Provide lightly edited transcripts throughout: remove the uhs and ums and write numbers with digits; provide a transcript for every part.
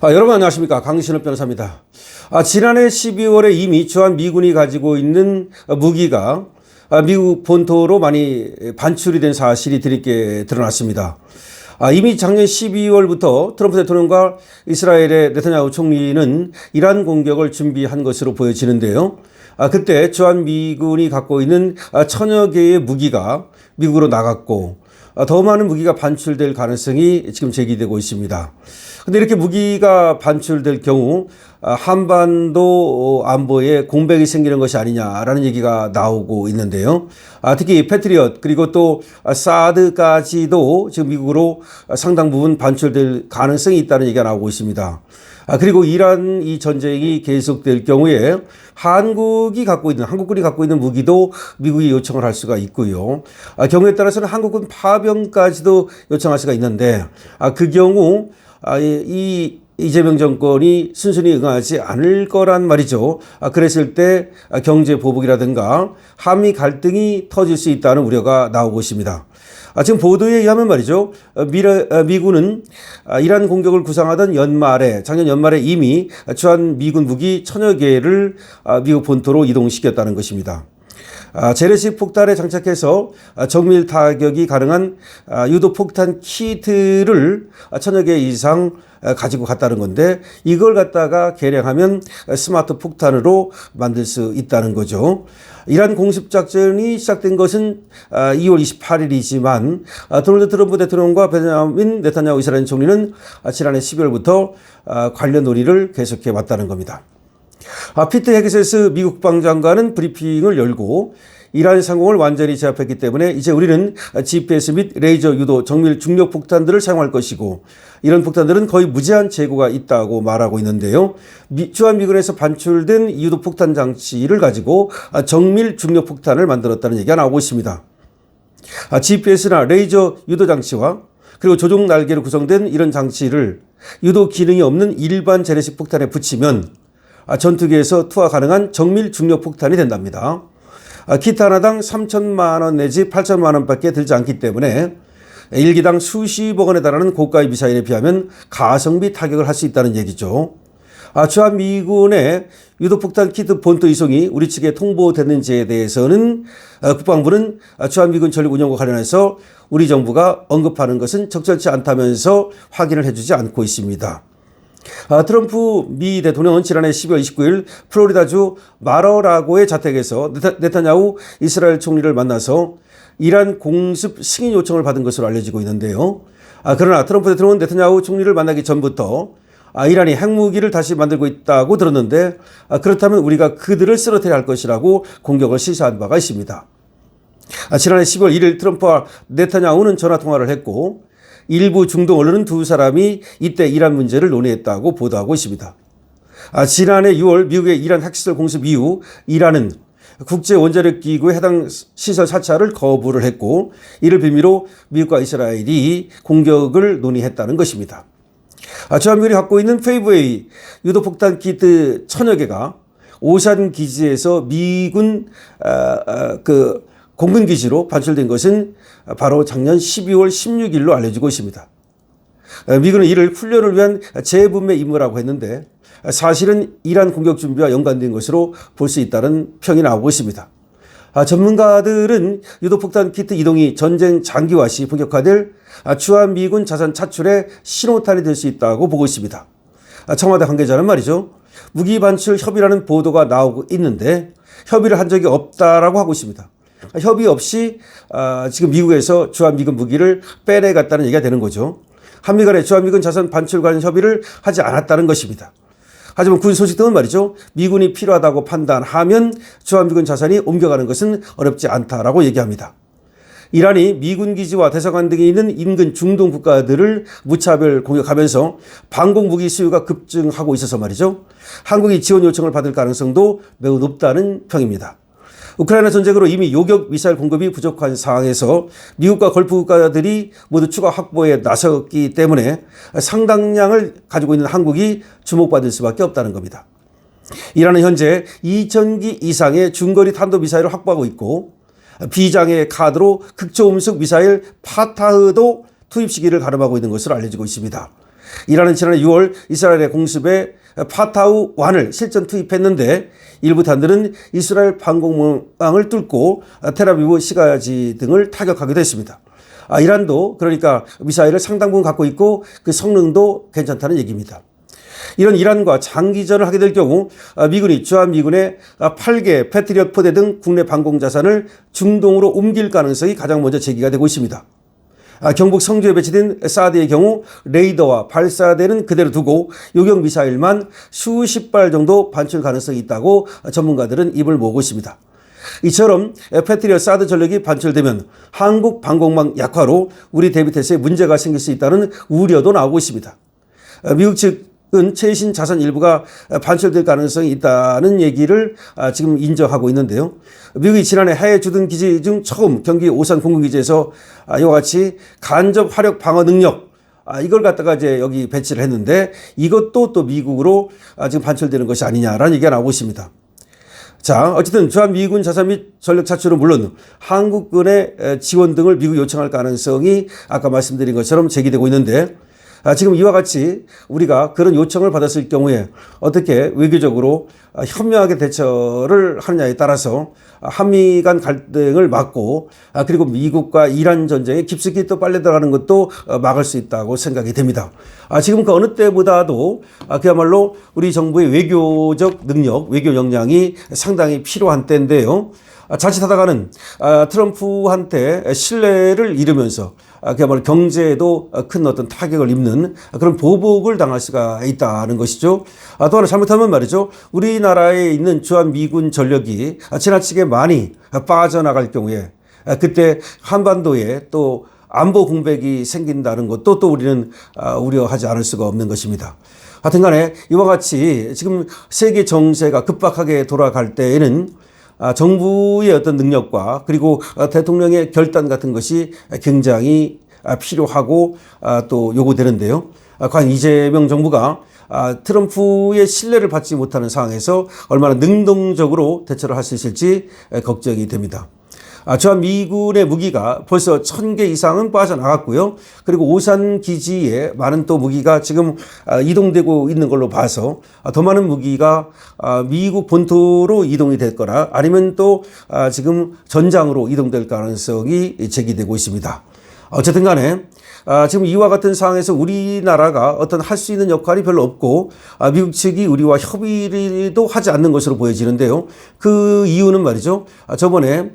여러분 안녕하십니까. 강신업 변호사입니다. 지난해 12월에 이미 주한 미군이 가지고 있는 무기가 미국 본토로 많이 반출이 된 사실이 뒤늦게 드러났습니다. 이미 작년 12월부터 트럼프 대통령과 이스라엘의 네타냐후 총리는 이란 공격을 준비한 것으로 보여지는데요. 그때 주한 미군이 갖고 있는 천여 개의 무기가 미국으로 나갔고 더 많은 무기가 반출될 가능성이 지금 제기되고 있습니다. 근데 이렇게 무기가 반출될 경우 한반도 안보에 공백이 생기는 것이 아니냐라는 얘기가 나오고 있는데요. 특히 패트리엇 그리고 또 사드까지도 지금 미국으로 상당 부분 반출될 가능성이 있다는 얘기가 나오고 있습니다. 그리고 이란 이 전쟁이 계속될 경우에 한국군이 갖고 있는 무기도 미국이 요청을 할 수가 있고요. 경우에 따라서는 한국군 파병까지도 요청할 수가 있는데 그 경우 이재명 정권이 순순히 응하지 않을 거란 말이죠. 그랬을 때 경제 보복이라든가 한미 갈등이 터질 수 있다는 우려가 나오고 있습니다. 지금 보도에 의하면 말이죠. 미군은 이란 공격을 구상하던 작년 연말에 이미 주한 미군 무기 천여 개를 미국 본토로 이동시켰다는 것입니다. 재래식 폭탄에 장착해서 정밀 타격이 가능한 유도 폭탄 키트를 천여 개 이상 가지고 갔다는 건데 이걸 갖다가 개량하면 스마트 폭탄으로 만들 수 있다는 거죠. 이란 공습작전이 시작된 것은 2월 28일이지만 도널드 트럼프 대통령과 베냐민 네타냐후 이스라엘 총리는 지난해 12월부터 관련 논의를 계속해 왔다는 겁니다. 피트 헤그세스 미국 국방장관은 브리핑을 열고 이란 상공을 완전히 제압했기 때문에 이제 우리는 GPS 및 레이저 유도 정밀 중력 폭탄들을 사용할 것이고 이런 폭탄들은 거의 무제한 재고가 있다고 말하고 있는데요. 주한 미군에서 반출된 유도 폭탄 장치를 가지고 정밀 중력 폭탄을 만들었다는 얘기가 나오고 있습니다. GPS나 레이저 유도 장치와 그리고 조종 날개로 구성된 이런 장치를 유도 기능이 없는 일반 재래식 폭탄에 붙이면 전투기에서 투하 가능한 정밀 중력 폭탄이 된답니다. 키트 하나당 3천만 원 내지 8천만 원밖에 들지 않기 때문에 일기당 수십억 원에 달하는 고가의 미사일에 비하면 가성비 타격을 할 수 있다는 얘기죠. 주한 미군의 유도폭탄 키트 본토 이송이 우리 측에 통보됐는지에 대해서는 국방부는 주한 미군 전력 운영과 관련해서 우리 정부가 언급하는 것은 적절치 않다면서 확인을 해주지 않고 있습니다. 트럼프 미 대통령은 지난해 12월 29일 플로리다주 마러라고의 자택에서 네타냐후 이스라엘 총리를 만나서 이란 공습 승인 요청을 받은 것으로 알려지고 있는데요. 그러나 트럼프 대통령은 네타냐후 총리를 만나기 전부터 이란이 핵무기를 다시 만들고 있다고 들었는데 그렇다면 우리가 그들을 쓰러뜨려야 할 것이라고 공격을 시사한 바가 있습니다. 지난해 10월 1일 트럼프와 네타냐후는 전화통화를 했고 일부 중동 언론은 두 사람이 이때 이란 문제를 논의했다고 보도하고 있습니다. 지난해 6월 미국의 이란 핵시설 공습 이후 이란은 국제원자력기구의 해당 시설 사찰을 거부를 했고 이를 빌미로 미국과 이스라엘이 공격을 논의했다는 것입니다. 주한 미군이 갖고 있는 페이브웨이 유도폭탄 키트 천여 개가 오산 기지에서 미군 공군기지로 반출된 것은 바로 작년 12월 16일로 알려지고 있습니다. 미군은 이를 훈련을 위한 재분배 임무라고 했는데 사실은 이란 공격 준비와 연관된 것으로 볼 수 있다는 평이 나오고 있습니다. 전문가들은 유도폭탄 키트 이동이 전쟁 장기화 시 본격화될 주한 미군 자산 차출의 신호탄이 될 수 있다고 보고 있습니다. 청와대 관계자는 말이죠. 무기 반출 협의라는 보도가 나오고 있는데 협의를 한 적이 없다라고 하고 있습니다. 협의 없이 지금 미국에서 주한미군 무기를 빼내갔다는 얘기가 되는 거죠. 한미 간에 주한미군 자산 반출 관련 협의를 하지 않았다는 것입니다. 하지만 군 소식 등은 말이죠. 미군이 필요하다고 판단하면 주한미군 자산이 옮겨가는 것은 어렵지 않다라고 얘기합니다. 이란이 미군 기지와 대사관 등에 있는 인근 중동 국가들을 무차별 공격하면서 방공 무기 수요가 급증하고 있어서 말이죠. 한국이 지원 요청을 받을 가능성도 매우 높다는 평입니다. 우크라이나 전쟁으로 이미 요격 미사일 공급이 부족한 상황에서 미국과 걸프 국가들이 모두 추가 확보에 나섰기 때문에 상당량을 가지고 있는 한국이 주목받을 수밖에 없다는 겁니다. 이란은 현재 2,000기 이상의 중거리 탄도미사일을 확보하고 있고 비장의 카드로 극초음속 미사일 파타흐도 투입 시기를 가름하고 있는 것으로 알려지고 있습니다. 이란은 지난해 6월 이스라엘의 공습에 파타우 1을 실전 투입했는데 일부 단들은 이스라엘 방공망을 뚫고 텔아비브 시가지 등을 타격하기도 했습니다. 이란도 그러니까 미사일을 상당 부분 갖고 있고 그 성능도 괜찮다는 얘기입니다. 이런 이란과 장기전을 하게 될 경우 미군이 주한미군의 8개 패트리엇 포대 등 국내 방공자산을 중동으로 옮길 가능성이 가장 먼저 제기가 되고 있습니다. 경북 성주에 배치된 사드의 경우 레이더와 발사대는 그대로 두고 요격 미사일만 수십 발 정도 반출 가능성이 있다고 전문가들은 입을 모으고 있습니다. 이처럼 패트리엇 사드 전력이 반출되면 한국 방공망 약화로 우리 대비태세에 문제가 생길 수 있다는 우려도 나오고 있습니다. 미국 측은 최신 자산 일부가 반출될 가능성이 있다는 얘기를 지금 인정하고 있는데요. 미국이 지난해 해외 주둔 기지 중 처음 경기 오산 공군기지에서 이와 같이 간접 화력 방어 능력 이걸 갖다가 이제 여기 배치를 했는데 이것도 또 미국으로 지금 반출되는 것이 아니냐라는 얘기가 나오고 있습니다. 자, 어쨌든 주한미군 자산 및 전력 차출은 물론 한국군의 지원 등을 미국이 요청할 가능성이 아까 말씀드린 것처럼 제기되고 있는데 지금 이와 같이 우리가 그런 요청을 받았을 경우에 어떻게 외교적으로 현명하게 대처를 하느냐에 따라서 한미 간 갈등을 막고 그리고 미국과 이란 전쟁에 깊숙이 또 빨려 들어가는 것도 막을 수 있다고 생각이 됩니다. 지금 그 어느 때보다도 그야말로 우리 정부의 외교적 능력, 외교 역량이 상당히 필요한 때인데요. 자칫하다가는 트럼프한테 신뢰를 잃으면서 그야말로 경제에도 큰 어떤 타격을 입는 그런 보복을 당할 수가 있다는 것이죠. 또 하나 잘못하면 말이죠. 우리나라에 있는 주한미군 전력이 지나치게 많이 빠져나갈 경우에 그때 한반도에 또 안보 공백이 생긴다는 것도 또 우리는 우려하지 않을 수가 없는 것입니다. 하여튼 간에 이와 같이 지금 세계 정세가 급박하게 돌아갈 때에는 정부의 어떤 능력과 그리고 대통령의 결단 같은 것이 굉장히 필요하고 또 요구되는데요. 과연 이재명 정부가 트럼프의 신뢰를 받지 못하는 상황에서 얼마나 능동적으로 대처를 할 수 있을지 걱정이 됩니다. 주한미군의 무기가 벌써 1000개 이상은 빠져나갔고요. 그리고 오산 기지에 많은 또 무기가 지금 이동되고 있는 걸로 봐서 더 많은 무기가 미국 본토로 이동이 됐거나 아니면 또 지금 전장으로 이동될 가능성이 제기되고 있습니다. 어쨌든 간에 지금 이와 같은 상황에서 우리나라가 어떤 할 수 있는 역할이 별로 없고 미국 측이 우리와 협의도 하지 않는 것으로 보여지는데요. 그 이유는 말이죠. 저번에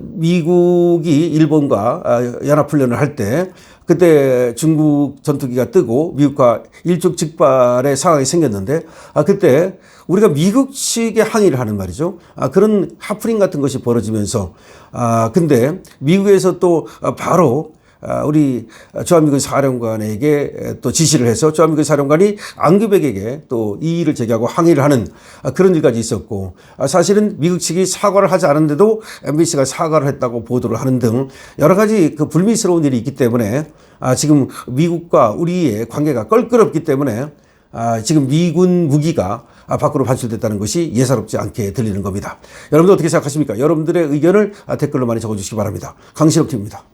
미국이 일본과 연합훈련을 할 때 그때 중국 전투기가 뜨고 미국과 일촉즉발의 상황이 생겼는데 그때 우리가 미국 측에 항의를 하는 말이죠. 그런 하프닝 같은 것이 벌어지면서 근데 미국에서 또 바로 우리 주한미군 사령관에게 또 지시를 해서 주한미군 사령관이 안규백에게 또 이의를 제기하고 항의를 하는 그런 일까지 있었고 사실은 미국 측이 사과를 하지 않았는데도 MBC가 사과를 했다고 보도를 하는 등 여러 가지 그 불미스러운 일이 있기 때문에 지금 미국과 우리의 관계가 껄끄럽기 때문에 지금 미군 무기가 밖으로 반출됐다는 것이 예사롭지 않게 들리는 겁니다. 여러분들 어떻게 생각하십니까? 여러분들의 의견을 댓글로 많이 적어주시기 바랍니다. 강신업 TV입니다.